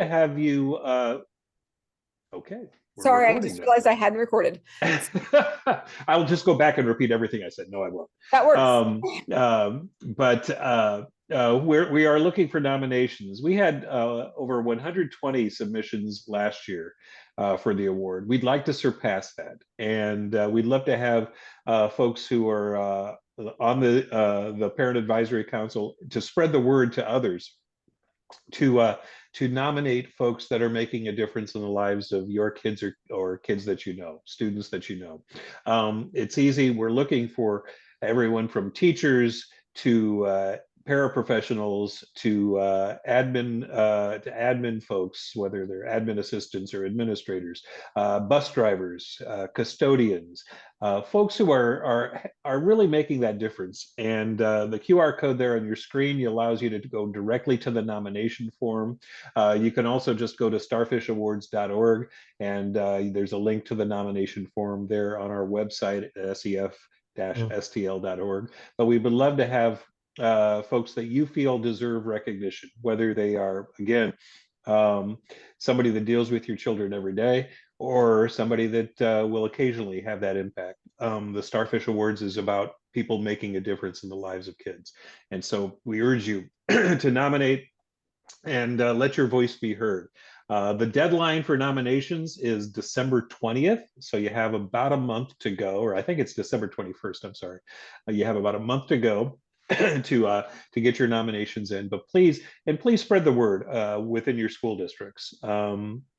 have you, okay, we're Sorry, I recording just now. realized I hadn't recorded. I'll just go back and repeat everything I said. No, I won't. That works. But we are looking for nominations. We had over 120 submissions last year for the award. We'd like to surpass that, and we'd love to have folks who are on the Parent Advisory Council to spread the word to others to nominate folks that are making a difference in the lives of your kids or kids that you know, students that you know. It's easy. We're looking for everyone from teachers to paraprofessionals to admin folks, whether they're admin assistants or administrators, bus drivers, custodians, folks who are really making that difference. And the QR code there on your screen allows you to go directly to the nomination form. You can also just go to starfishawards.org, and there's a link to the nomination form there on our website at sef-stl.org. But we would love to have folks that you feel deserve recognition, whether they are, again, somebody that deals with your children every day, or somebody that will occasionally have that impact. The Starfish Awards is about people making a difference in the lives of kids. And so we urge you to nominate and let your voice be heard. The deadline for nominations is December 20th. So you have about a month to go, or I think it's December 21st, I'm sorry. You have about a month to go to get your nominations in, but please spread the word within your school districts.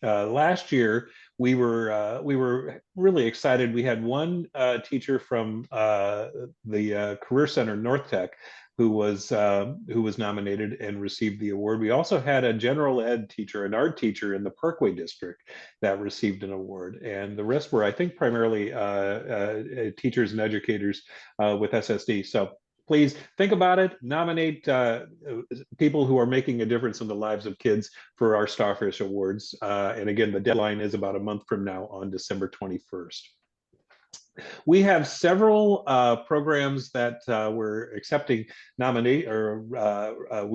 Last year we were really excited. We had one teacher from the Career Center North Tech who was nominated and received the award. We also had a general ed teacher, an art teacher in the Parkway District that received an award, and the rest were, I think, primarily teachers and educators with SSD. So please think about it. Nominate people who are making a difference in the lives of kids for our Starfish Awards. And again, the deadline is about a month from now on December 21st. We have several programs that we're accepting we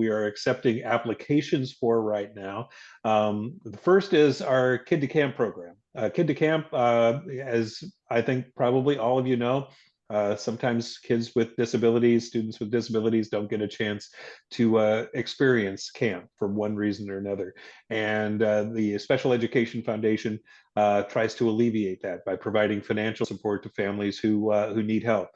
are accepting applications for right now. The first is our Kid to Camp program. Kid to Camp, as I think probably all of you know, sometimes kids with disabilities, students with disabilities don't get a chance to experience camp for one reason or another. And the Special Education Foundation tries to alleviate that by providing financial support to families who need help.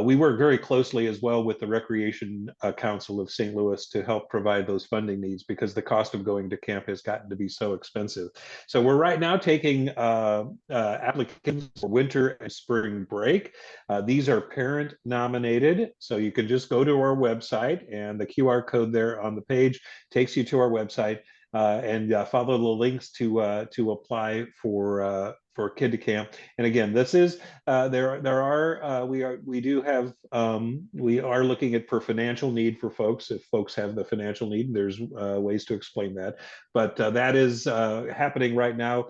We work very closely as well with the Recreation Council of St. Louis to help provide those funding needs, because the cost of going to camp has gotten to be so expensive. So we're right now taking applications for winter and spring break. These are parent nominated, so you can just go to our website, and the QR code there on the page takes you to our website. And follow the links to apply for Kid to Camp. And again, this is we are looking at for financial need for folks. If folks have the financial need, there's ways to explain that. But that is happening right now.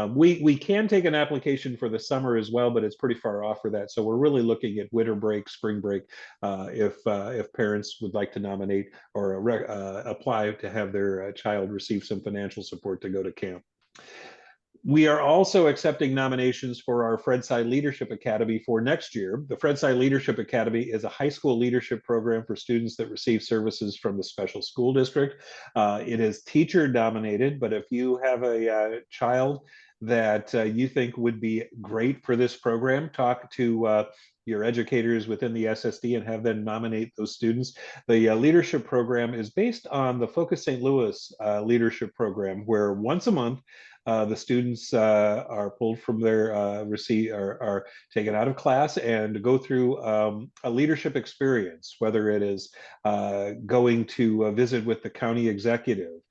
We can take an application for the summer as well, but it's pretty far off for that. So we're really looking at winter break, spring break, if parents would like to nominate or apply to have their child receive some financial support to go to camp. We are also accepting nominations for our Fred Sy Leadership Academy for next year. The Fred Sy Leadership Academy is a high school leadership program for students that receive services from the special school district. It is teacher dominated, but if you have a child that you think would be great for this program, talk to your educators within the SSD and have them nominate those students. The leadership program is based on the Focus St. Louis leadership program, where once a month the students are pulled from their are taken out of class and go through a leadership experience, whether it is going to visit with the county executive,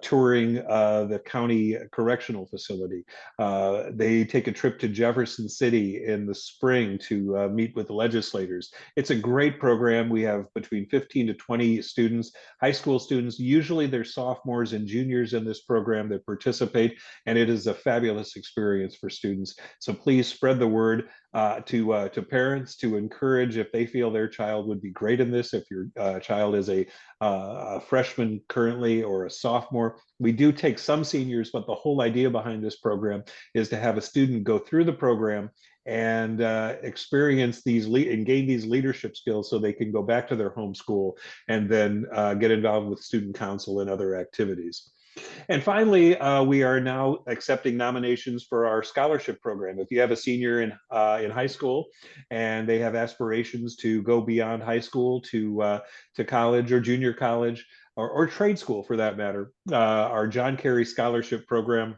touring the county correctional facility. They take a trip to Jefferson City in the spring to meet with the legislators. It's a great program. We have between 15 to 20 students, high school students. Usually they're sophomores and juniors in this program that participate, and it is a fabulous experience for students. So please spread the word. to parents to encourage if they feel their child would be great in this. If your child is a freshman currently or a sophomore, we do take some seniors, but the whole idea behind this program is to have a student go through the program and experience these and gain these leadership skills so they can go back to their home school and then get involved with student council and other activities. And finally, we are now accepting nominations for our scholarship program. If you have a senior in high school and they have aspirations to go beyond high school to college or junior college or trade school for that matter, our John Kerry Scholarship Program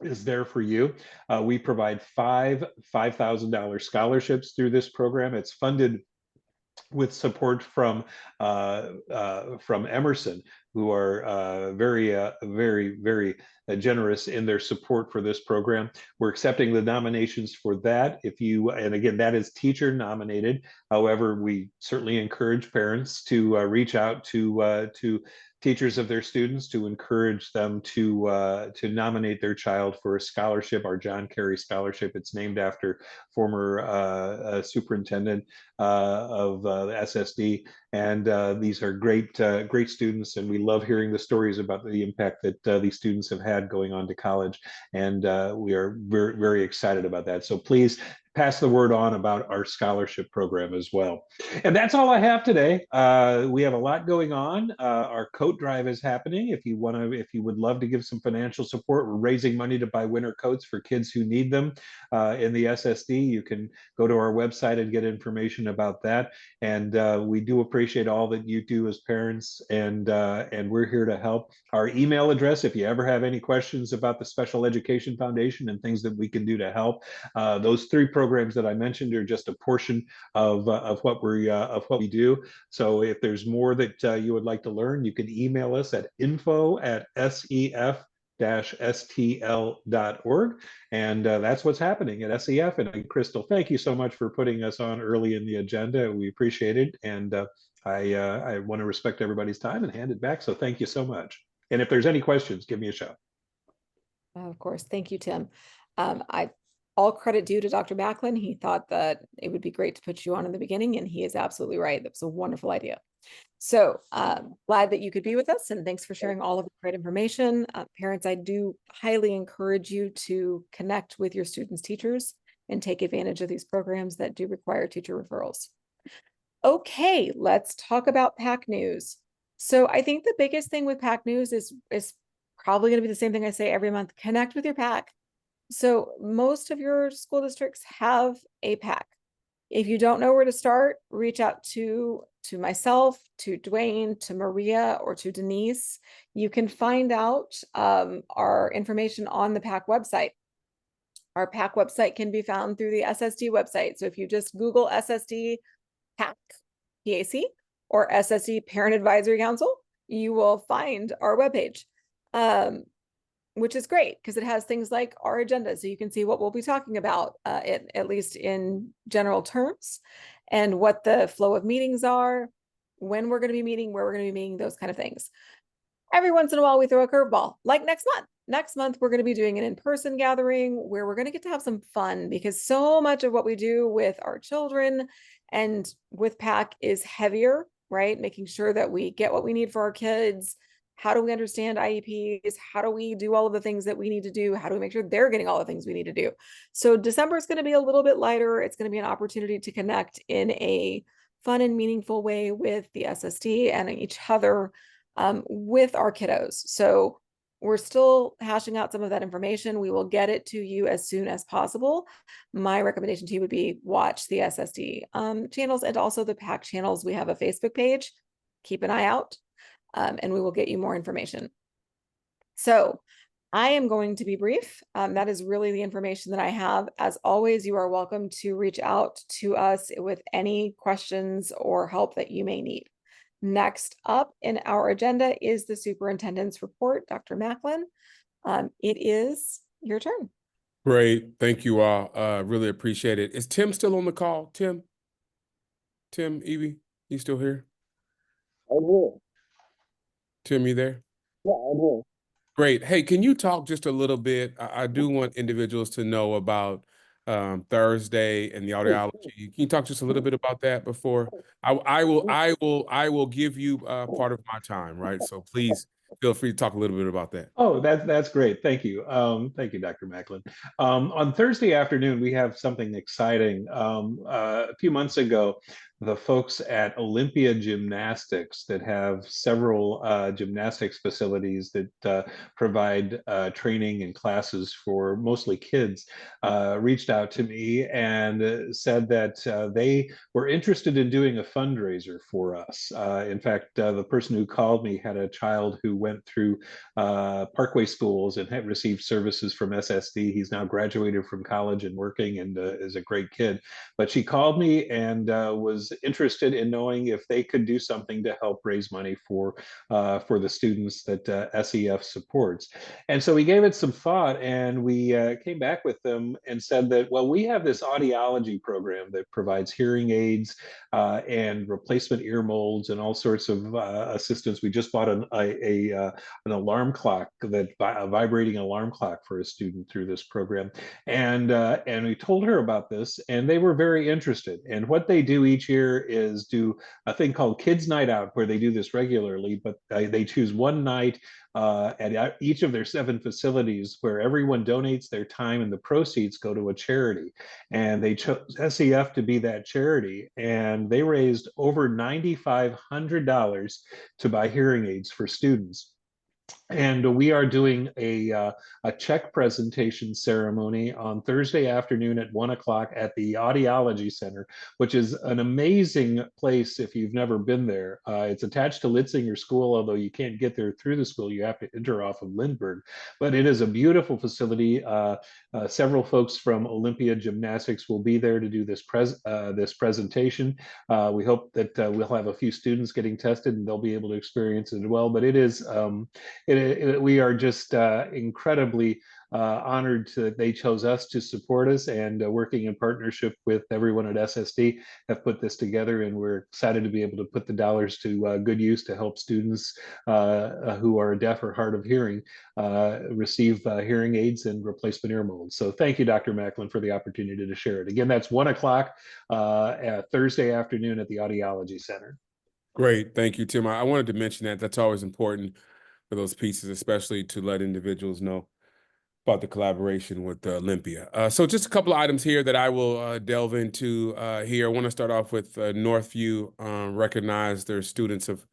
is there for you. We provide five $5,000 scholarships through this program. It's funded with support from Emerson, who are very generous in their support for this program. We're accepting the nominations for that. If you, and again, that is teacher nominated. However, we certainly encourage parents to reach out to teachers of their students to encourage them to nominate their child for a scholarship, our John Kerry Scholarship. It's named after former superintendent of the SSD, and these are great students, and we love hearing the stories about the impact that these students have had going on to college, and we are very excited about that. So please pass the word on about our scholarship program as well. And that's all I have today. We have a lot going on. Our coat drive is happening. If you would love to give some financial support, we're raising money to buy winter coats for kids who need them in the SSD. You can go to our website and get information about that. And we do appreciate all that you do as parents, and we're here to help. Our email address, if you ever have any questions about the Special Education Foundation and things that we can do to help, those three programs that I mentioned are just a portion of what we do. So if there's more that you would like to learn, you can email us at info@sef-stl.org. And that's what's happening at SEF. And Crystal, thank you so much for putting us on early in the agenda. We appreciate it. And I want to respect everybody's time and hand it back. So thank you so much. And if there's any questions, give me a shout. Of course. Thank you, Tim. All credit due to Dr. Macklin. He thought that it would be great to put you on in the beginning, and he is absolutely right. That was a wonderful idea. So glad that you could be with us, and thanks for sharing all of the great information. Parents, I do highly encourage you to connect with your students' teachers and take advantage of these programs that do require teacher referrals. Okay, let's talk about PAC news. So I think the biggest thing with PAC news is probably going to be the same thing I say every month: connect with your PAC. So most of your school districts have a PAC. If you don't know where to start, reach out to myself, to Dwayne, to Maria, or to Denise. You can find out our information on the PAC website. Our PAC website can be found through the SSD website. So if you just Google SSD PAC, PAC, or SSD Parent Advisory Council, you will find our webpage. Which is great because it has things like our agenda. So you can see what we'll be talking about, at least in general terms, and what the flow of meetings are, when we're going to be meeting, where we're going to be meeting, those kind of things. Every once in a while, we throw a curveball, like next month. Next month, we're going to be doing an in-person gathering where we're going to get to have some fun, because so much of what we do with our children and with PAC is heavier, right? Making sure that we get what we need for our kids. How do we understand IEPs? How do we do all of the things that we need to do? How do we make sure they're getting all the things we need to do? So December is going to be a little bit lighter. It's going to be an opportunity to connect in a fun and meaningful way with the SSD and each other, with our kiddos. So we're still hashing out some of that information. We will get it to you as soon as possible. My recommendation to you would be watch the SSD channels and also the PAC channels. We have a Facebook page. Keep an eye out. And we will get you more information. So I am going to be brief. That is really the information that I have. As always, you are welcome to reach out to us with any questions or help that you may need. Next up in our agenda is the superintendent's report. Dr. Macklin, it is your turn. Great. Thank you all. Really appreciate it. Is Tim still on the call? Tim, Evie, you still here? I'm here. Tim, you there? Yeah, I'm here. Great. Hey, can you talk just a little bit? I do want individuals to know about Thursday and the audiology. Can you talk just a little bit about that before I will give you part of my time, right? So please feel free to talk a little bit about that. Oh, that's great. Thank you. Thank you, Dr. Macklin. On Thursday afternoon, we have something exciting. A few months ago, the folks at Olympia Gymnastics that have several gymnastics facilities that provide training and classes for mostly kids reached out to me and said that they were interested in doing a fundraiser for us. In fact, the person who called me had a child who went through Parkway schools and had received services from SSD. He's now graduated from college and working and is a great kid. But she called me and was interested in knowing if they could do something to help raise money for the students that SEF supports. And so we gave it some thought, and we came back with them and said that, well, we have this audiology program that provides hearing aids and replacement ear molds and all sorts of assistance. We just bought an alarm clock, a vibrating alarm clock for a student through this program, and we told her about this, and they were very interested. And what they do each year is do a thing called Kids Night Out, where they do this regularly, but they choose one night at each of their 7 facilities where everyone donates their time and the proceeds go to a charity. And they chose SEF to be that charity. And they raised over $9,500 to buy hearing aids for students. And we are doing a check presentation ceremony on Thursday afternoon at 1 o'clock at the Audiology Center, which is an amazing place if you've never been there. It's attached to Litzinger School, although you can't get there through the school. You have to enter off of Lindbergh. But it is a beautiful facility. Several folks from Olympia Gymnastics will be there to do this presentation. We hope that we'll have a few students getting tested and they'll be able to experience it as well. But it is we are just incredibly honored that they chose us to support us, and working in partnership with everyone at SSD have put this together, and we're excited to be able to put the dollars to good use to help students who are deaf or hard of hearing receive hearing aids and replacement ear molds. So thank you, Dr. Macklin, for the opportunity to share it. Again, that's 1 o'clock Thursday afternoon at the Audiology Center. Great. Thank you, Tim. I wanted to mention that. That's always important for those pieces, especially to let individuals know about the collaboration with Olympia. So just a couple of items here that I will delve into here. I want to start off with Northview recognized their students of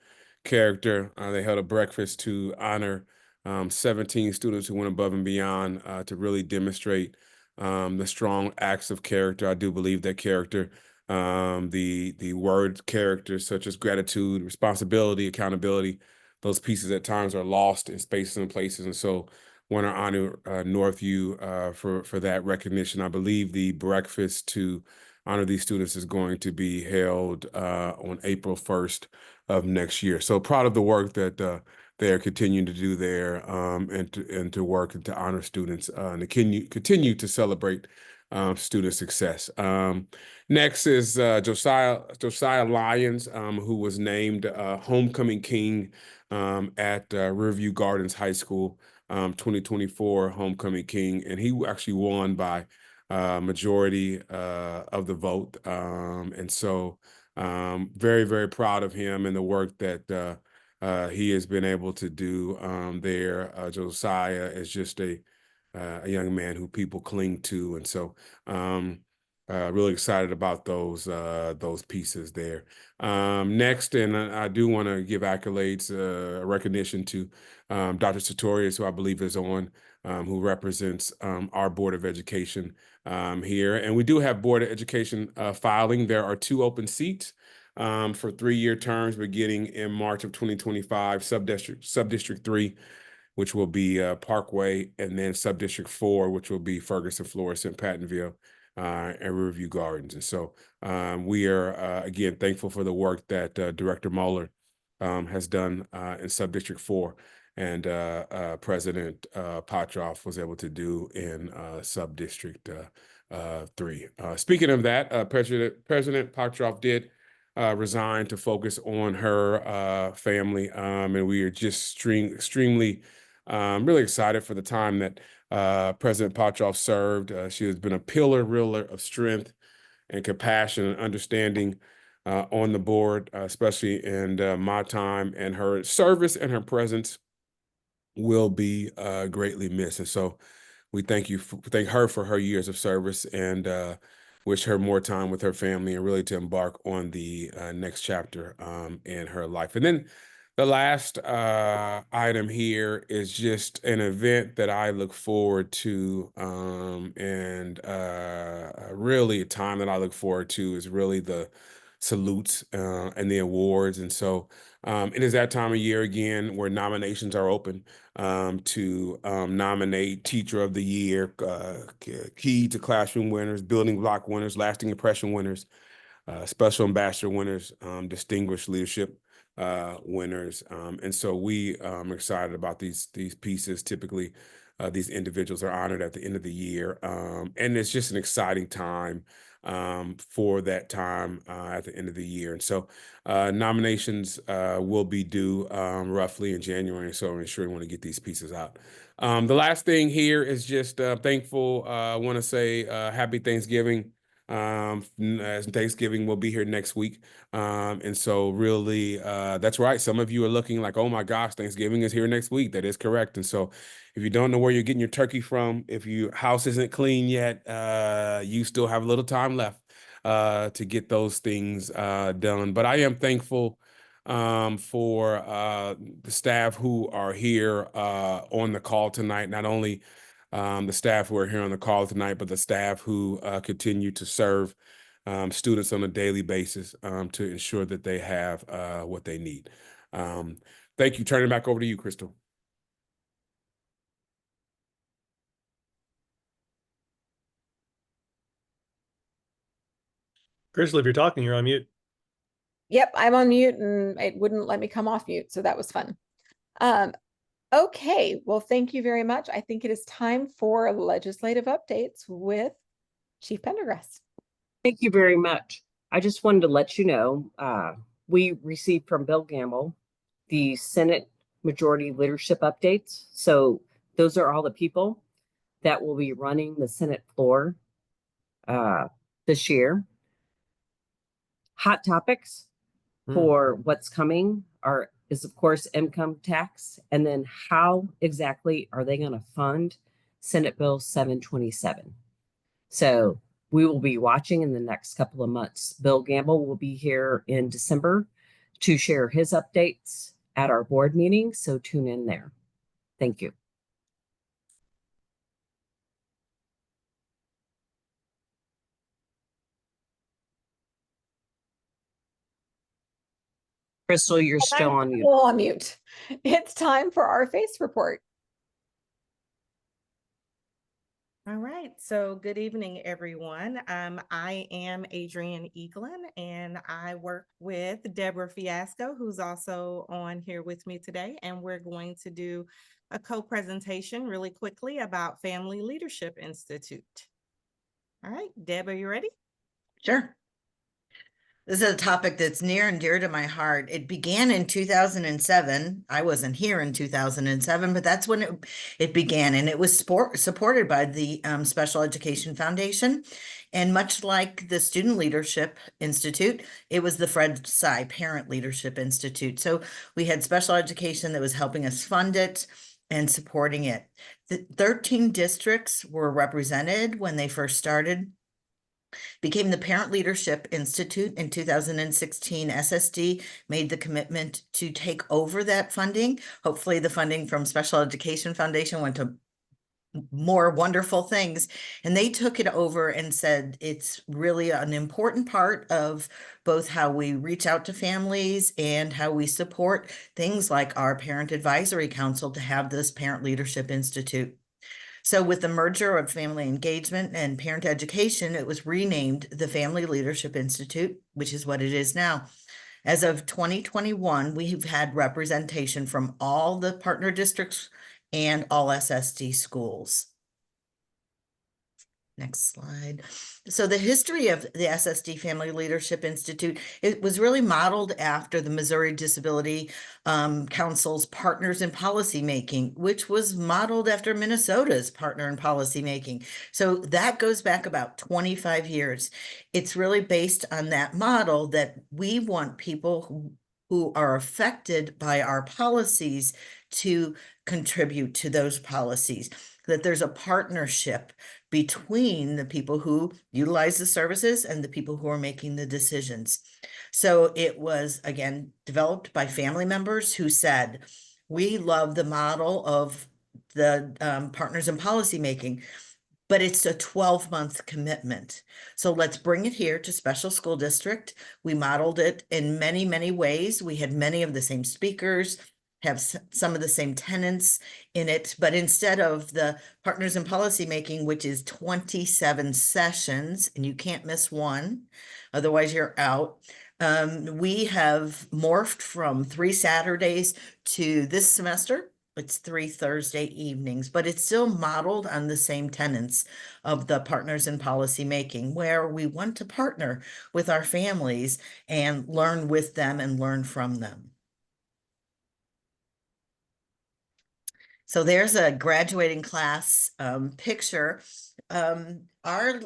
character. They held a breakfast to honor 17 students who went above and beyond to really demonstrate the strong acts of character. I do believe that character, the word character, such as gratitude, responsibility, accountability, those pieces at times are lost in spaces and places. And so want to honor Northview for that recognition. I believe the breakfast to honor these students is going to be held on April 1st of next year. So proud of the work that they are continuing to do there and to work and to honor students and to continue to celebrate student success. Next is Josiah Lyons, who was named Homecoming King at Riverview Gardens High School, 2024 Homecoming King, and he actually won by majority of the vote. And so very, very proud of him and the work that he has been able to do there. Josiah is just a young man who people cling to. And so really excited about those pieces there. Next, and I do want to give accolades, recognition to Dr. Sartorius, who I believe is on, who represents our Board of Education here. And we do have Board of Education filing. There are 2 open seats for 3-year terms beginning in March of 2025, Subdistrict 3, which will be Parkway, and then Subdistrict 4, which will be Ferguson, Florissant, Pattonville, and Riverview Gardens. And so we are, again, thankful for the work that Director Mueller has done in Subdistrict 4 and President Potroff was able to do in Subdistrict 3. Speaking of that, President Potroff did resign to focus on her family, and we are just extremely I'm really excited for the time that President Potroff served. She has been a pillar really of strength and compassion and understanding on the board, especially in my time, and her service and her presence will be greatly missed. And so we thank her for her years of service, and wish her more time with her family and really to embark on the next chapter in her life. And then the last item here is just an event that I look forward to, and really a time that I look forward to is really the salutes and the awards. And so it is that time of year again where nominations are open to nominate Teacher of the Year, Key to Classroom winners, Building Block winners, Lasting Impression winners, Special Ambassador winners, Distinguished Leadership winners. And so we are excited about these pieces. Typically, these individuals are honored at the end of the year. And it's just an exciting time for that time at the end of the year. And so nominations will be due roughly in January. So I'm sure we want to get these pieces out. The last thing here is just thankful. I want to say happy Thanksgiving. As Thanksgiving will be here next week. And so really, that's right. Some of you are looking like, oh my gosh, Thanksgiving is here next week. That is correct. And so if you don't know where you're getting your turkey from, if your house isn't clean yet, you still have a little time left to get those things done. But I am thankful for the staff who are here on the call tonight, not only the staff who are here on the call tonight, but the staff who continue to serve students on a daily basis to ensure that they have what they need. Thank you. Turning it back over to you, Crystal. Crystal, if you're talking, you're on mute. Yep, I'm on mute and it wouldn't let me come off mute, so that was fun. Okay, well, thank you very much. I think it is time for legislative updates with Chief Pendergrass. Thank you very much. I just wanted to let you know, we received from Bill Gamble the Senate Majority Leadership updates. So those are all the people that will be running the Senate floor this year. Hot topics for what's coming is of course income tax, and then how exactly are they going to fund Senate Bill 727. So we will be watching in the next couple of months. Bill Gamble will be here in December to share his updates at our board meeting, so tune in there. Thank you. Crystal, you're still on mute. Still on mute. It's time for our face report. All right, so good evening, everyone. I am Adrienne Eaglin, and I work with Deborah Fiasco, who's also on here with me today, and we're going to do a co-presentation really quickly about Family Leadership Institute. All right, Deb, are you ready? Sure. This is a topic that's near and dear to my heart. It began in 2007. I wasn't here in 2007, but that's when it began, and it was supported by the Special Education Foundation. And much like the Student Leadership Institute, it was the Fred Sy Parent Leadership Institute. So we had special education that was helping us fund it and supporting it. The 13 districts were represented when they first started. Became the Parent Leadership Institute in 2016. SSD made the commitment to take over that funding. Hopefully the funding from Special Education Foundation went to more wonderful things. And they took it over and said it's really an important part of both how we reach out to families and how we support things like our Parent Advisory Council to have this Parent Leadership Institute. So with the merger of Family Engagement and Parent Education, it was renamed the Family Leadership Institute, which is what it is now. As of 2021, we've had representation from all the partner districts and all SSD schools. Next slide. So the history of the SSD Family Leadership Institute, it was really modeled after the Missouri Disability Council's Partners in Policy Making, which was modeled after Minnesota's Partner in Policy Making. So that goes back about 25 years. It's really based on that model that we want people who are affected by our policies to contribute to those policies, that there's a partnership between the people who utilize the services and the people who are making the decisions. So it was, again, developed by family members who said, we love the model of the partners in policy making, but it's a 12-month commitment. So let's bring it here to Special School District. We modeled it in many, many ways. We had many of the same speakers, have some of the same tenants in it, but instead of the Partners in Policy Making, which is 27 sessions, and you can't miss one, otherwise you're out. We have morphed from 3 Saturdays to this semester. It's 3 Thursday evenings, but it's still modeled on the same tenets of the Partners in Policy Making, where we want to partner with our families and learn with them and learn from them. So there's a graduating class picture. Our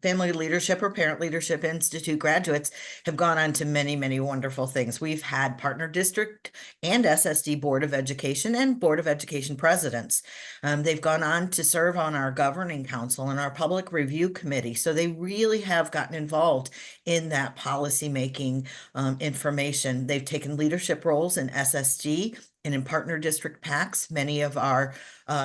Family Leadership or Parent Leadership Institute graduates have gone on to many, many wonderful things. We've had partner district and SSD Board of Education and Board of Education presidents. They've gone on to serve on our governing council and our public review committee. So they really have gotten involved in that policymaking information. They've taken leadership roles in SSD and in partner district PACs. Many of our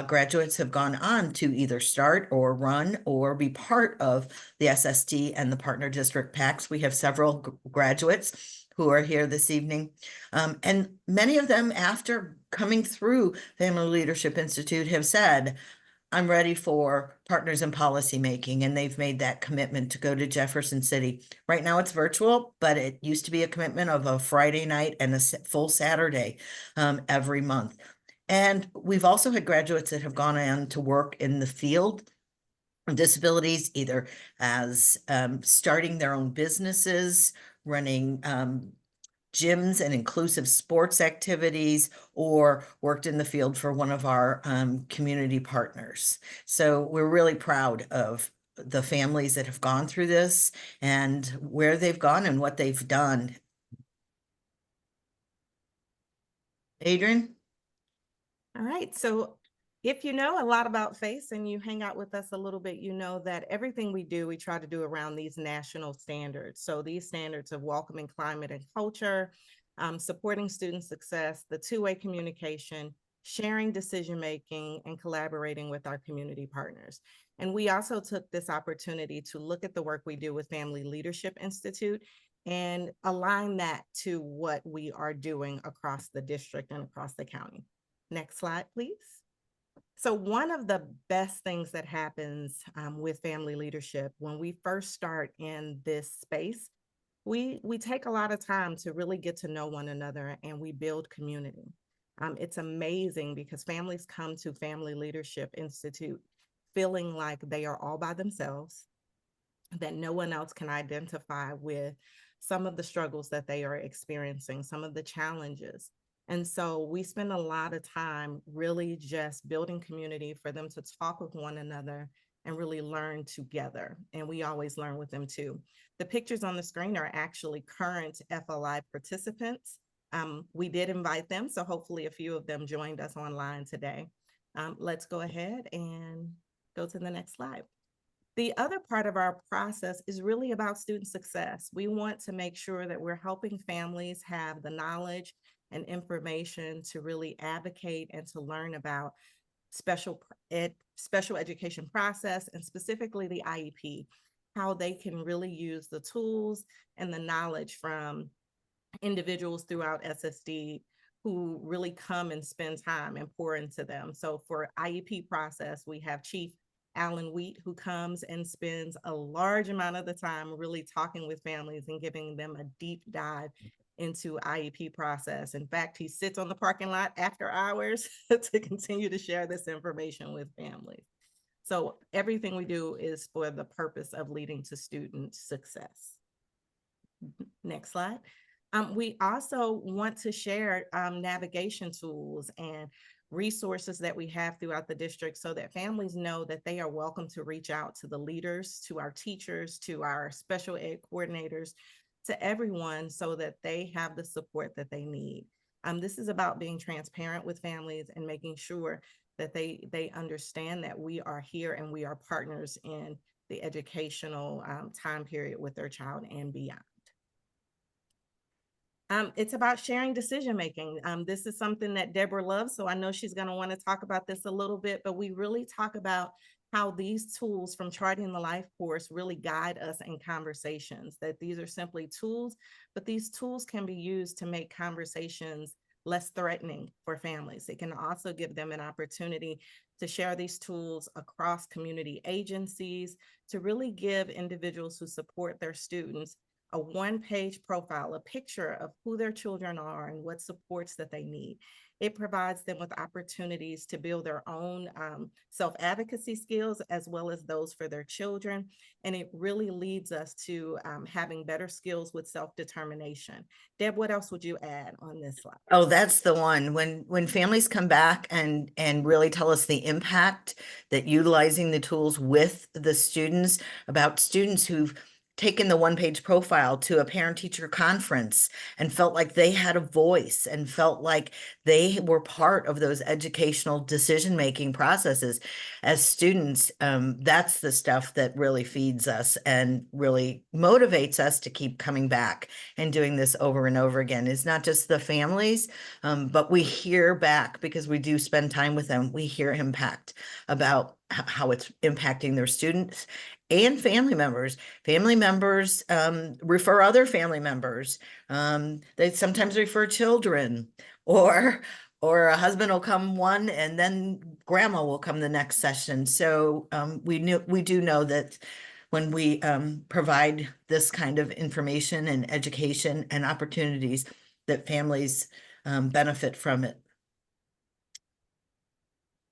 graduates have gone on to either start or run or be part of the SSD and the partner district PACs. We have several graduates who are here this evening. And many of them, after coming through Family Leadership Institute, have said, I'm ready for Partners in Policy Making, and they've made that commitment to go to Jefferson City. Right now it's virtual, but it used to be a commitment of a Friday night and a full Saturday every month. And we've also had graduates that have gone on to work in the field of disabilities, either as starting their own businesses, running gyms and inclusive sports activities, or worked in the field for one of our community partners. So we're really proud of the families that have gone through this and where they've gone and what they've done. Adrian? All right, so if you know a lot about FACE and you hang out with us a little bit, you know that everything we do, we try to do around these national standards. So these standards of welcoming climate and culture, supporting student success, the two-way communication, sharing decision-making, and collaborating with our community partners. And we also took this opportunity to look at the work we do with Family Leadership Institute and align that to what we are doing across the district and across the county. Next slide, please. So one of the best things that happens with family leadership, when we first start in this space, we take a lot of time to really get to know one another, and we build community. It's amazing because families come to Family Leadership Institute feeling like they are all by themselves, that no one else can identify with some of the struggles that they are experiencing, some of the challenges. And so we spend a lot of time really just building community for them to talk with one another and really learn together. And we always learn with them too. The pictures on the screen are actually current FLI participants. We did invite them, so hopefully a few of them joined us online today. Let's go ahead and go to the next slide. The other part of our process is really about student success. We want to make sure that we're helping families have the knowledge and information to really advocate and to learn about special education process, and specifically the IEP, how they can really use the tools and the knowledge from individuals throughout SSD who really come and spend time and pour into them. So for IEP process, we have Chief Alan Wheat, who comes and spends a large amount of the time really talking with families and giving them a deep dive into IEP process. In fact, he sits on the parking lot after hours to continue to share this information with families. So everything we do is for the purpose of leading to student success. Next slide. We also want to share navigation tools and resources that we have throughout the district so that families know that they are welcome to reach out to the leaders, to our teachers, to our special ed coordinators, to everyone so that they have the support that they need. This is about being transparent with families and making sure that they understand that we are here and we are partners in the educational time period with their child and beyond. It's about sharing decision-making. This is something that Deborah loves, so I know she's going to want to talk about this a little bit, but we really talk about how these tools from Charting the Life course really guide us in conversations, that these are simply tools, but these tools can be used to make conversations less threatening for families. It can also give them an opportunity to share these tools across community agencies, to really give individuals who support their students a one-page profile, a picture of who their children are and what supports that they need. It provides them with opportunities to build their own self-advocacy skills as well as those for their children. And it really leads us to having better skills with self-determination. Deb, what else would you add on this slide? Oh, that's the one. When families come back and really tell us the impact that utilizing the tools with the students, about students who've taken the one-page profile to a parent-teacher conference and felt like they had a voice and felt like they were part of those educational decision-making processes as students, that's the stuff that really feeds us and really motivates us to keep coming back and doing this over and over again. It's not just the families, but we hear back because we do spend time with them. We hear impact about how it's impacting their students and family members. Family members refer other family members. They sometimes refer children, or a husband will come one and then grandma will come the next session. So we do know that when we provide this kind of information and education and opportunities, that families benefit from it.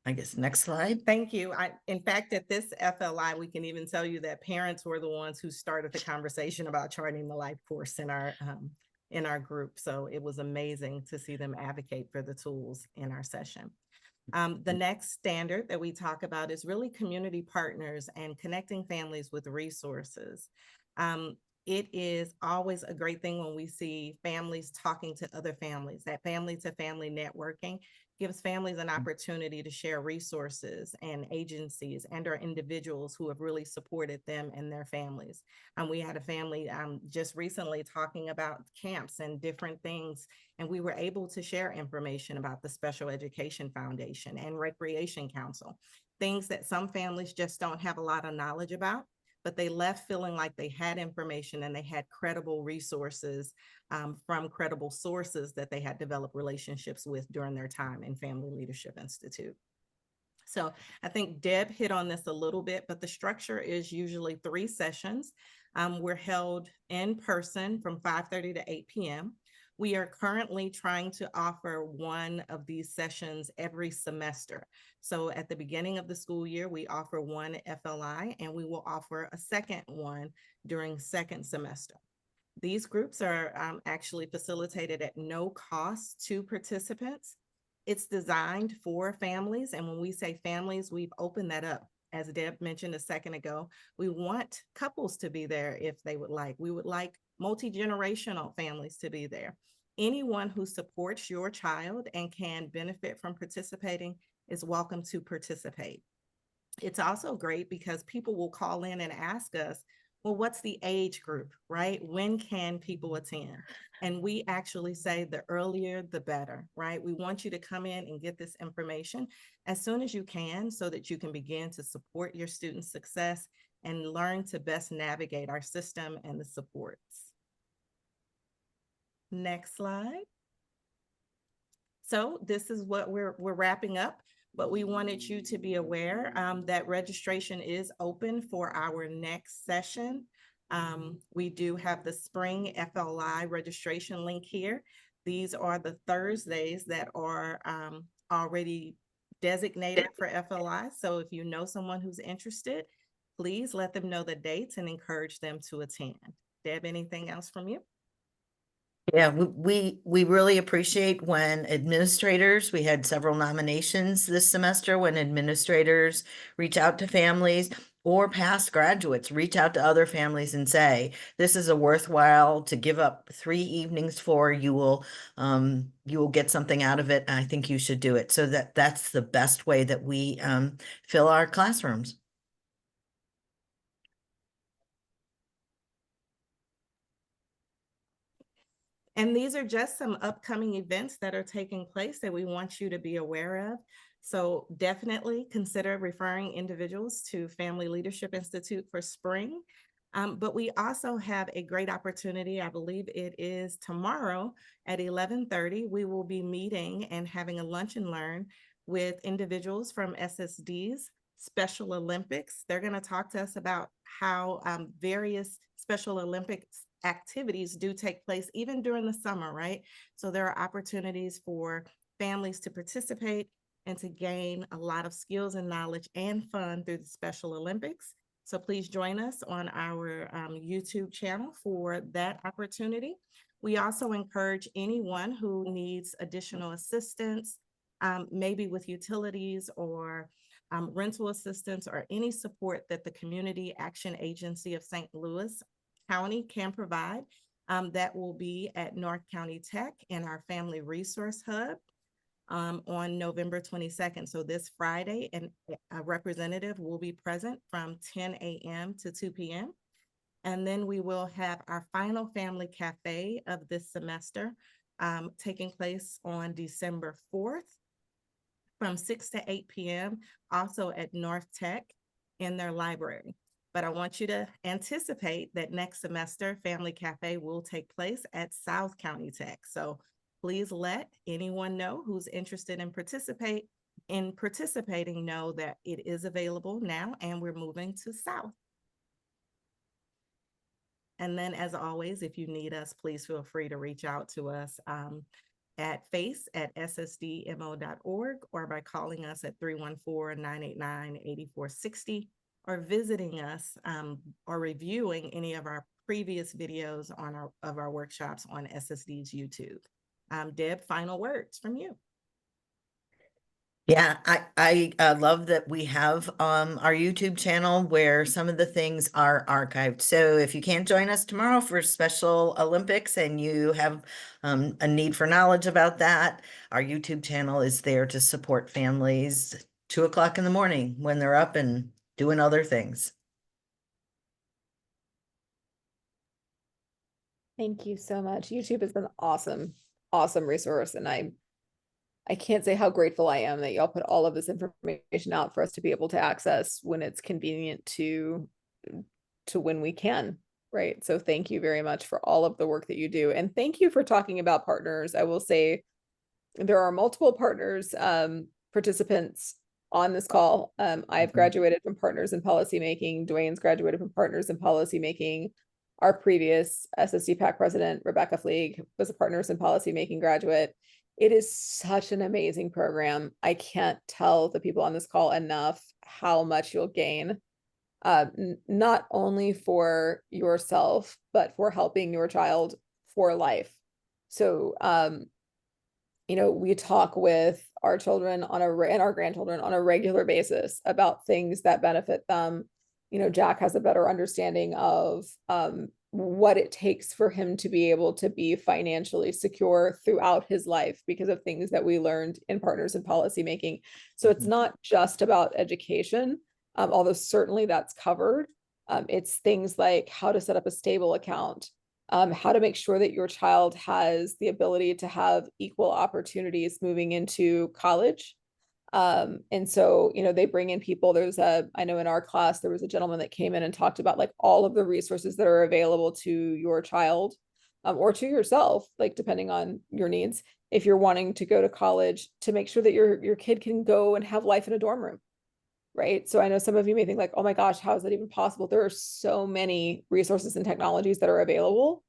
I guess next slide. Thank you. In fact, at this FLI, we can even tell you that parents were the ones who started the conversation about Charting the Life course in our group. So it was amazing to see them advocate for the tools in our session. The next standard that we talk about is really community partners and connecting families with resources. It is always a great thing when we see families talking to other families. That family-to-family networking gives families an opportunity to share resources and agencies and/or individuals who have really supported them and their families. We had a family just recently talking about camps and different things, and we were able to share information about the Special Education Foundation and Recreation Council, things that some families just don't have a lot of knowledge about, but they left feeling like they had information and they had credible resources from credible sources that they had developed relationships with during their time in Family Leadership Institute. So I think Deb hit on this a little bit, but the structure is usually 3 sessions. We're held in person from 5:30 to 8 p.m. We are currently trying to offer one of these sessions every semester. So at the beginning of the school year, we offer one FLI, and we will offer a second one during second semester. These groups are actually facilitated at no cost to participants. It's designed for families. And when we say families, we've opened that up. As Deb mentioned a second ago, we want couples to be there if they would like. We would like multi-generational families to be there. Anyone who supports your child and can benefit from participating is welcome to participate. It's also great because people will call in and ask us, well, what's the age group, right? When can people attend? And we actually say the earlier, the better, right? We want you to come in and get this information as soon as you can so that you can begin to support your students' success and learn to best navigate our system and the supports. Next slide. So this is what we're wrapping up, but we wanted you to be aware that registration is open for our next session. We do have the spring FLI registration link here. These are the Thursdays that are already designated for FLI. So if you know someone who's interested, please let them know the dates and encourage them to attend. Deb, anything else from you? Yeah, we really appreciate when administrators, we had several nominations this semester when administrators reach out to families or past graduates, reach out to other families and say, this is a worthwhile to give up 3 evenings for, you will get something out of it. And I think you should do it. So that's the best way that we fill our classrooms. And these are just some upcoming events that are taking place that we want you to be aware of. So definitely consider referring individuals to Family Leadership Institute for spring. But we also have a great opportunity. I believe it is tomorrow at 11:30. We will be meeting and having a lunch and learn with individuals from SSD's Special Olympics. They're going to talk to us about how various Special Olympics activities do take place even during the summer, right? So there are opportunities for families to participate and to gain a lot of skills and knowledge and fun through the Special Olympics. So please join us on our YouTube channel for that opportunity. We also encourage anyone who needs additional assistance, maybe with utilities or rental assistance or any support that the Community Action Agency of St. Louis County can provide. That will be at North County Tech in our Family Resource Hub on November 22nd. So this Friday, and a representative will be present from 10 a.m. to 2 p.m. And then we will have our final Family Cafe of this semester taking place on December 4th from 6 to 8 p.m. also at North Tech in their library. But I want you to anticipate that next semester, Family Cafe will take place at South County Tech. So please let anyone know who's interested in participating know that it is available now and we're moving to South. And then as always, if you need us, please feel free to reach out to us at face@ssdmo.org or by calling us at 314-989-8460. or visiting us or reviewing any of our previous videos on our workshops on SSD's YouTube. Deb, final words from you. Yeah, I love that we have our YouTube channel where some of the things are archived. So if you can't join us tomorrow for Special Olympics and you have a need for knowledge about that, our YouTube channel is there to support families 2 o'clock in the morning when they're up and doing other things. Thank you so much. YouTube is an awesome, awesome resource. And I can't say how grateful I am that y'all put all of this information out for us to be able to access when it's convenient to when we can, right? So thank you very much for all of the work that you do. And thank you for talking about partners. I will say there are multiple partners, participants on this call. I've graduated from Partners in Policymaking. Dwayne's graduated from Partners in Policymaking. Our previous SSD PAC president, Rebecca Fleeg, was a Partners in Policymaking graduate. It is such an amazing program. I can't tell the people on this call enough how much you'll gain, not only for yourself, but for helping your child for life. So, we talk with our children and our grandchildren on a regular basis about things that benefit them. Jack has a better understanding of what it takes for him to be able to be financially secure throughout his life because of things that we learned in Partners in Policymaking. So it's not just about education, although certainly that's covered. It's things like how to set up a stable account, how to make sure that your child has the ability to have equal opportunities moving into college. And so, they bring in people. I know in our class, there was a gentleman that came in and talked about like all of the resources that are available to your child, or to yourself, like depending on your needs, if you're wanting to go to college, to make sure that your kid can go and have life in a dorm room. Right. So I know some of you may think like, oh my gosh, how is that even possible? There are so many resources and technologies that are available,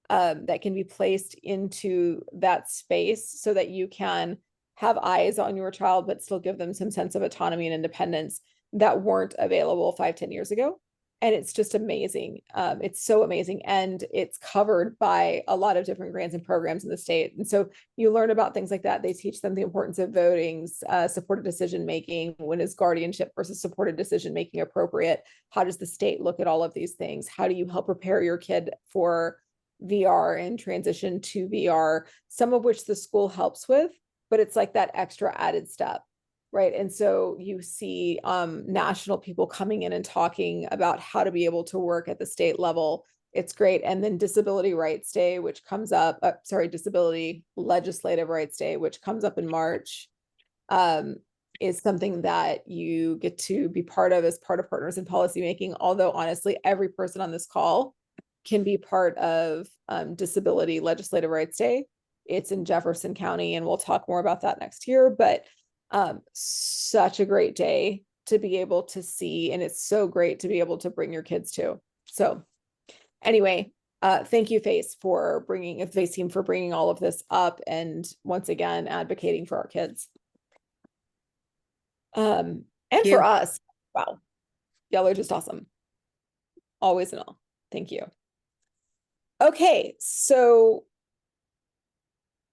that can be placed into that space so that you can have eyes on your child, but still give them some sense of autonomy and independence that weren't available 5-10 years ago. And it's just amazing. It's so amazing. And it's covered by a lot of different grants and programs in the state. And so you learn about things like that. They teach them the importance of voting, supported decision-making. When is guardianship versus supported decision-making appropriate? How does the state look at all of these things? How do you help prepare your kid for VR and transition to VR? Some of which the school helps with, but it's like that extra added step. Right. And so you see national people coming in and talking about how to be able to work at the state level. It's great. And then Disability Rights Day, which comes up, Disability Legislative Rights Day, which comes up in March, is something that you get to be part of as part of Partners in Policymaking. Although honestly, every person on this call can be part of Disability Legislative Rights Day. It's in Jefferson County, and we'll talk more about that next year. But such a great day to be able to see, and it's so great to be able to bring your kids to. So anyway, thank you, FACE team for bringing all of this up, and once again advocating for our kids. And for us. Wow, y'all are just awesome, always and all. Thank you. Okay, so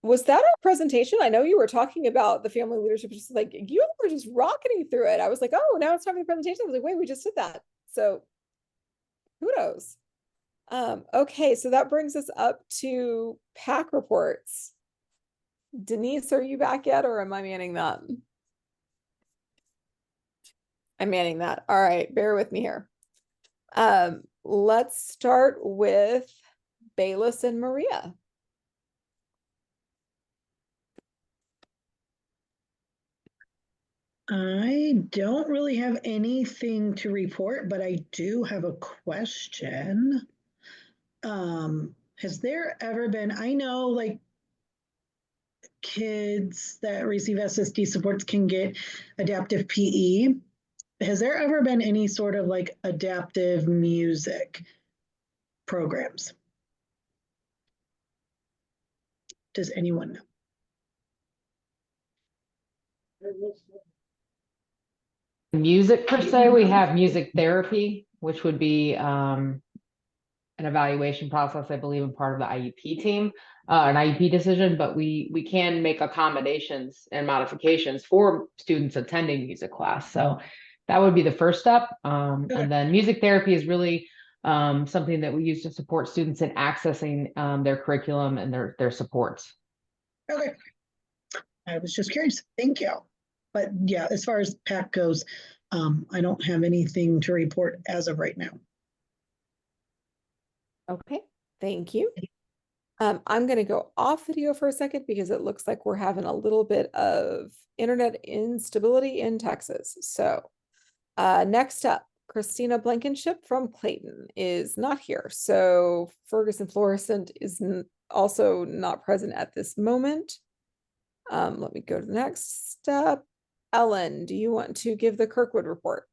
was that our presentation? I know you were talking about the family leadership, just like you were just rocketing through it. I was like, oh, now it's time for the presentation. I was like, wait, we just did that. So kudos. Okay, so that brings us up to PAC reports. Denise, are you back yet, or am I manning that? I'm manning that. All right, bear with me here. Let's start with Bayless and Maria. I don't really have anything to report, but I do have a question. Has there ever been, I know like kids that receive SSD supports can get adaptive PE. Has there ever been any sort of like adaptive music programs? Does anyone know? Music per se, we have music therapy, which would be an evaluation process, I believe, in part of the IEP team, an IEP decision, but we can make accommodations and modifications for students attending music class. So that would be the first step. And then music therapy is really something that we use to support students in accessing their curriculum and their supports. Okay. I was just curious. Thank you. But yeah, as far as PAC goes, I don't have anything to report as of right now. Okay, thank you. I'm going to go off video for a second because it looks like we're having a little bit of internet instability in Texas. So next up, Christina Blankenship from Clayton is not here. So Ferguson Florissant is also not present at this moment. Let me go to the next step. Ellen, do you want to give the Kirkwood report?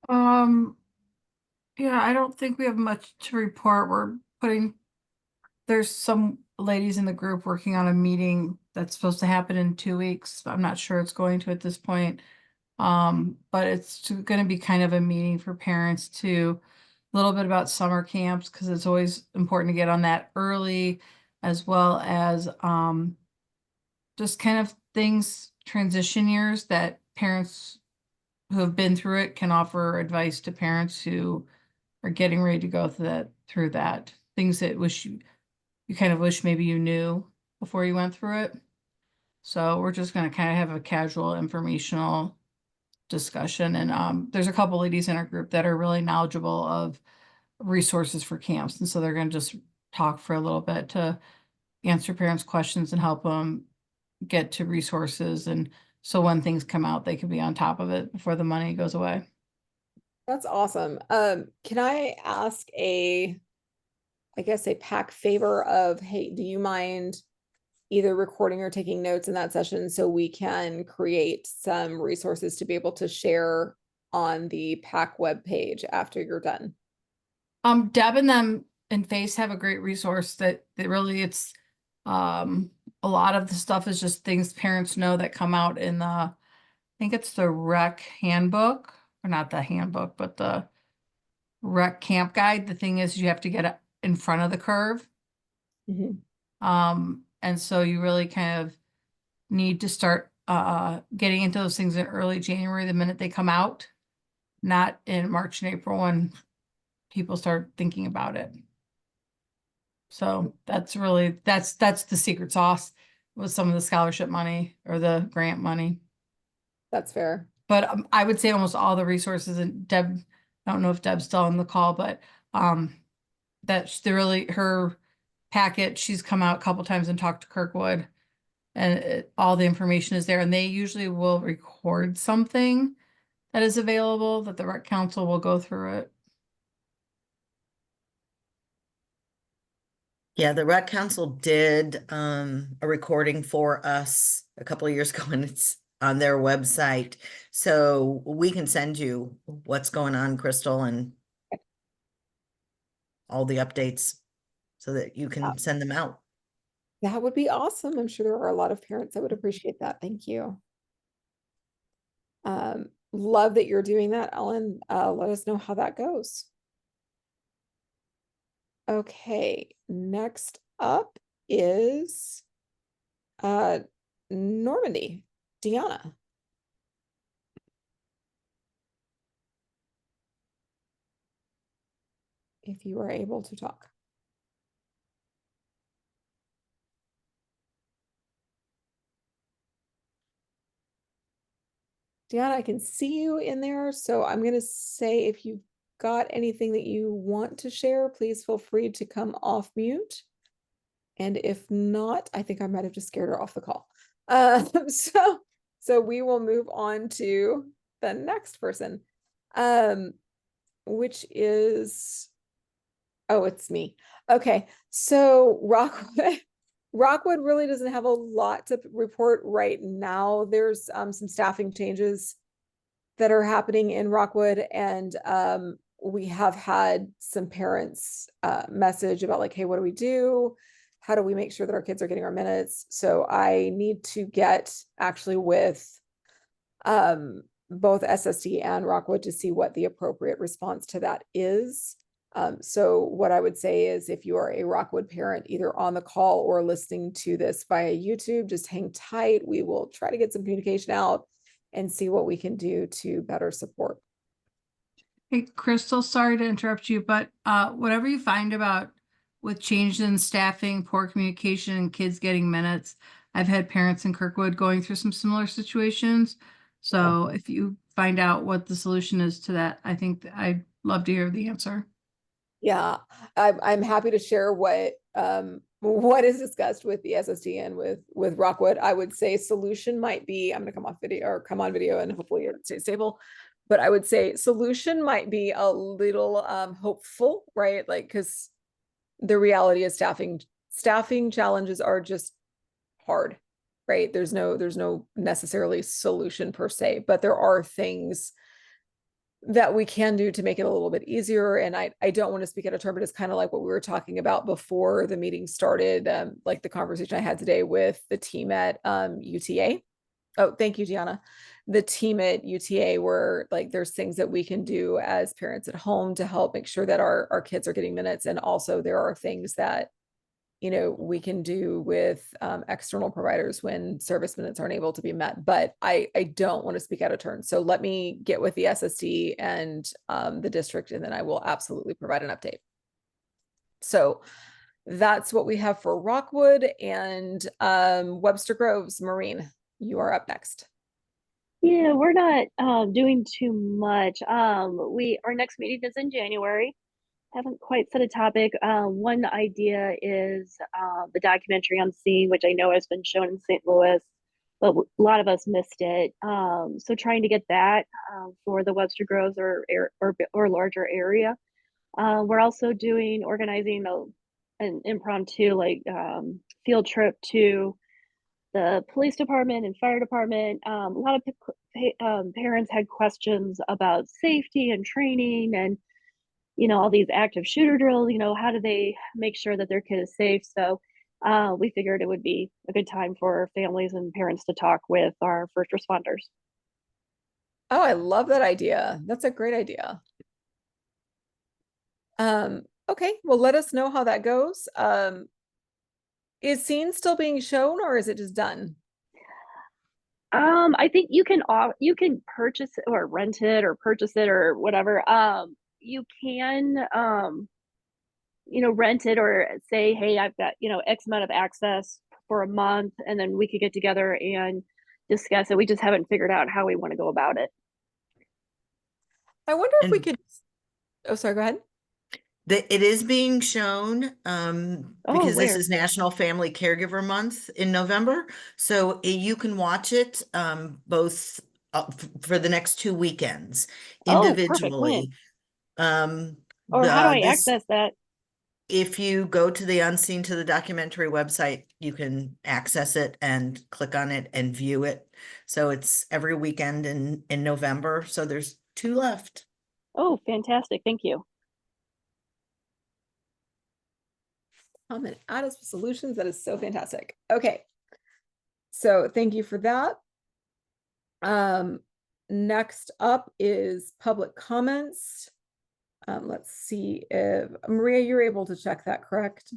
Yeah, I don't think we have much to report. There's some ladies in the group working on a meeting that's supposed to happen in 2 weeks. I'm not sure it's going to at this point. But it's going to be kind of a meeting for parents to a little bit about summer camps, because it's always important to get on that early, as well as just kind of things, transition years that parents who have been through it can offer advice to parents who are getting ready to go through that. Things that you kind of wish maybe you knew before you went through it. So we're just going to kind of have a casual informational discussion. And there's a couple ladies in our group that are really knowledgeable of resources for camps. And so they're going to just talk for a little bit to answer parents' questions and help them get to resources. And so when things come out, they can be on top of it before the money goes away. That's awesome. Can I ask I guess a PAC favor of, hey, do you mind either recording or taking notes in that session so we can create some resources to be able to share on the PAC webpage after you're done? Deb and them and FACE have a great resource that really it's a lot of the stuff is just things parents know that come out in the, I think it's the rec handbook, or not the handbook, but the rec camp guide. The thing is you have to get it in front of the curve. Mhm. And so you really kind of need to start getting into those things in early January, the minute they come out, not in March and April when people start thinking about it. So that's really, that's the secret sauce with some of the scholarship money or the grant money. That's fair. But I would say almost all the resources, and Deb, I don't know if Deb's still on the call, but that's the really her packet. She's come out a couple times and talked to Kirkwood, and all the information is there, and they usually will record something that is available that the rec council will go through it. Yeah, the rec council did a recording for us a couple of years ago, and it's on their website. So we can send you what's going on, Crystal, and all the updates so that you can send them out. That would be awesome. I'm sure there are a lot of parents that would appreciate that. Thank you. Love that you're doing that, Ellen. Let us know how that goes. Okay, next up is Normandy. Deanna. If you are able to talk. Deanna, I can see you in there, so I'm going to say if you've got anything that you want to share, please feel free to come off mute. And if not, I think I might have just scared her off the call. So we will move on to the next person, which is, oh, it's me. Okay, so Rockwood really doesn't have a lot to report right now. There's some staffing changes that are happening in Rockwood, and we have had some parents message about like, hey, what do we do? How do we make sure that our kids are getting our minutes? So I need to get actually with both SSD and Rockwood to see what the appropriate response to that is. So what I would say is if you are a Rockwood parent, either on the call or listening to this via YouTube, just hang tight. We will try to get some communication out and see what we can do to better support. Hey, Crystal, sorry to interrupt you, but whatever you find about with changes in staffing, poor communication, and kids getting minutes, I've had parents in Kirkwood going through some similar situations. So if you find out what the solution is to that, I think I'd love to hear the answer. Yeah, I'm happy to share what is discussed with the SSD and with Rockwood. I would say solution might be, I'm gonna come off video or come on video and hopefully it stays stable. But I would say solution might be a little hopeful, right? Like, because the reality is staffing challenges are just hard, right? There's no necessarily solution per se, but there are things that we can do to make it a little bit easier. And I don't want to speak out of turn, but it's kind of like what we were talking about before the meeting started, like the conversation I had today with the team at UTA. Oh, thank you, Gianna. The team at UTA, where like there's things that we can do as parents at home to help make sure that our kids are getting minutes. And also there are things that, you know, we can do with external providers when service minutes aren't able to be met. But I don't want to speak out of turn. So let me get with the SSD and the district, and then I will absolutely provide an update. So that's what we have for Rockwood. And Webster Groves. Maureen, you are up next. Yeah, we're not doing too much. Our next meeting is in January. Haven't quite set a topic. One idea is the documentary on scene, which I know has been shown in St. Louis, but a lot of us missed it. So trying to get that for the Webster Groves or larger area. We're also organizing an impromptu field trip to the police department and fire department. A lot of parents had questions about safety and training and all these active shooter drills, how do they make sure that their kid is safe? So we figured it would be a good time for families and parents to talk with our first responders. Oh, I love that idea. That's a great idea. Okay, well, let us know how that goes. Is Scene still being shown or is it just done? I think you can purchase it or rent it or purchase it or whatever. You can rent it or say, hey, I've got, X amount of access for a month, and then we could get together and discuss it. We just haven't figured out how we want to go about it. I wonder if we And- could, oh, sorry, go ahead. It is being shown because this where? is National Family Caregiver Month in November. So you can watch it both for the next 2 weekends Oh, perfect. When? individually. Or how do I access that? If you go to the Unseen to the Documentary website, you can access it and click on it and view it. So it's every weekend in November. So there's 2 left. Oh, fantastic. Thank you. Common out of solutions. That is so fantastic. Okay. So thank you for that. Next up is public comments. Let's see if Maria, you're able to check that, correct?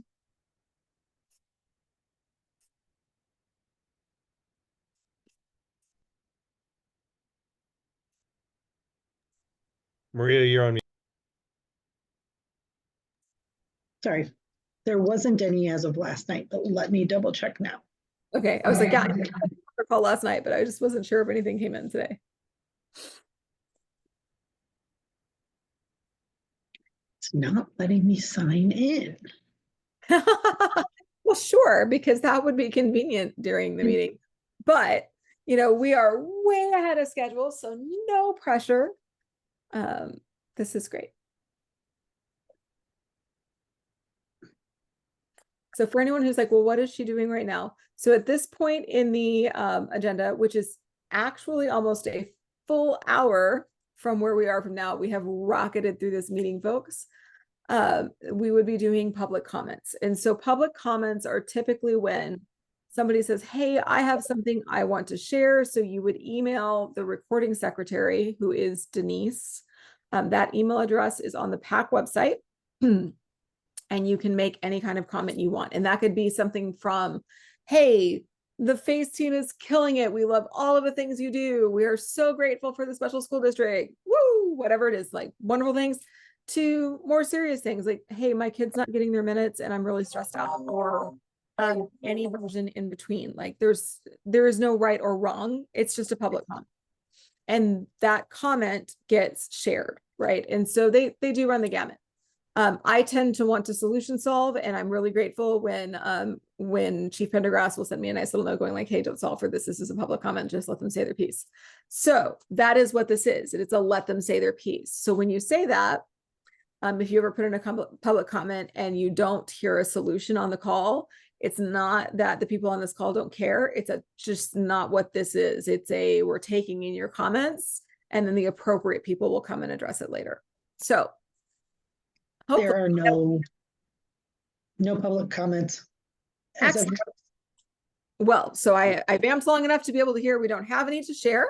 Maria, you're on mute. Sorry, there wasn't any as of last night, but let me double check now. Okay, I was like, yeah, I had a call last night, but I just wasn't sure if anything came in today. It's not letting me sign in. Well, sure, because that would be convenient during the meeting. But, we are way ahead of schedule, so no pressure. This is great. So for anyone who's like, well, what is she doing right now? So at this point in the agenda, which is actually almost a full hour from where we are from now, we have rocketed through this meeting, folks. We would be doing public comments. And so public comments are typically when somebody says, hey, I have something I want to share. So you would email the recording secretary, who is Denise. That email address is on the PAC website. And you can make any kind of comment you want. And that could be something from, hey, the FACE team is killing it. We love all of the things you do. We are so grateful for the special school district. Woo, whatever it is, like wonderful things, to more serious things like, hey, my kid's not getting their minutes and I'm really stressed out, or any version in between. Like there is no right or wrong. It's just a public comment. And that comment gets shared, right? And so they do run the gamut. I tend to want to solution solve, and I'm really grateful when Chief Pendergrass will send me a nice little note going like, hey, don't solve for this. This is a public comment. Just let them say their piece. So that is what this is. It's a let them say their piece. So when you say that, if you ever put in a public comment and you don't hear a solution on the call, it's not that the people on this call don't care. It's just not what this is. It's we're taking in your comments, and then the appropriate people will come and address it later. So there are no public comments. Well, so I vamped long enough to be able to hear we don't have any to share.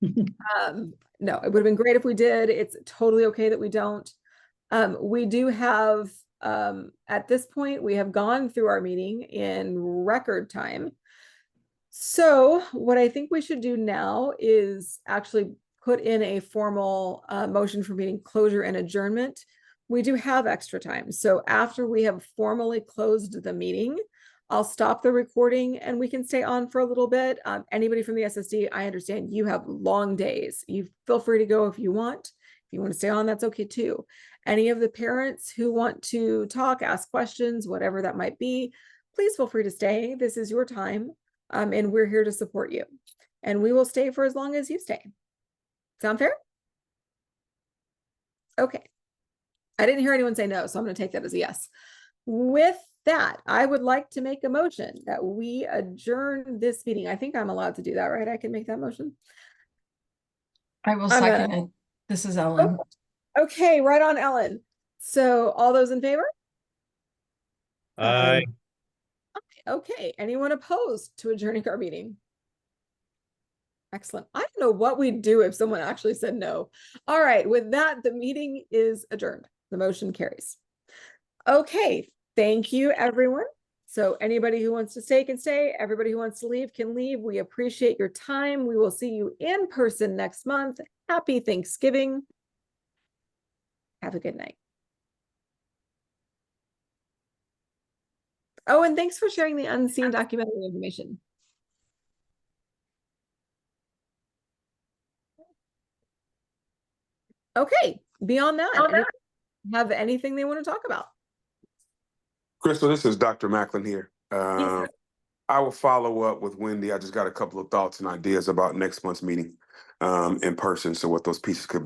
No, it would have been great if we did. It's totally okay that we don't. We do have, at this point, we have gone through our meeting in record time. So what I think we should do now is actually put in a formal motion for meeting closure and adjournment. We do have extra time. So after we have formally closed the meeting, I'll stop the recording and we can stay on for a little bit. Anybody from the SSD, I understand you have long days. You feel free to go if you want. If you want to stay on, that's okay too. Any of the parents who want to talk, ask questions, whatever that might be, please feel free to stay. This is your time. And we're here to support you. And we will stay for as long as you stay. Sound fair? Okay. I didn't hear anyone say no, so I'm going to take that as a yes. With that, I would like to make a motion that we adjourn this meeting. I think I'm allowed to do that, right? I can make that motion. I will second it. This is Ellen. Oh, okay, right on, Ellen. So all those in favor? Aye. Okay, anyone opposed to adjourning our meeting? Excellent. I don't know what we'd do if someone actually said no. All right, with that, the meeting is adjourned. The motion carries. Okay, thank you, everyone. So anybody who wants to stay can stay. Everybody who wants to leave can leave. We appreciate your time. We will see you in person next month. Happy Thanksgiving. Have a good night. Oh, and thanks for sharing the unseen documentary information. Okay, beyond that, anyone have anything they want to talk about? Crystal, this is Dr. Macklin here. Yes. I will follow up with Wendy. I just got a couple of thoughts and ideas about next month's meeting in person. So what those pieces could be.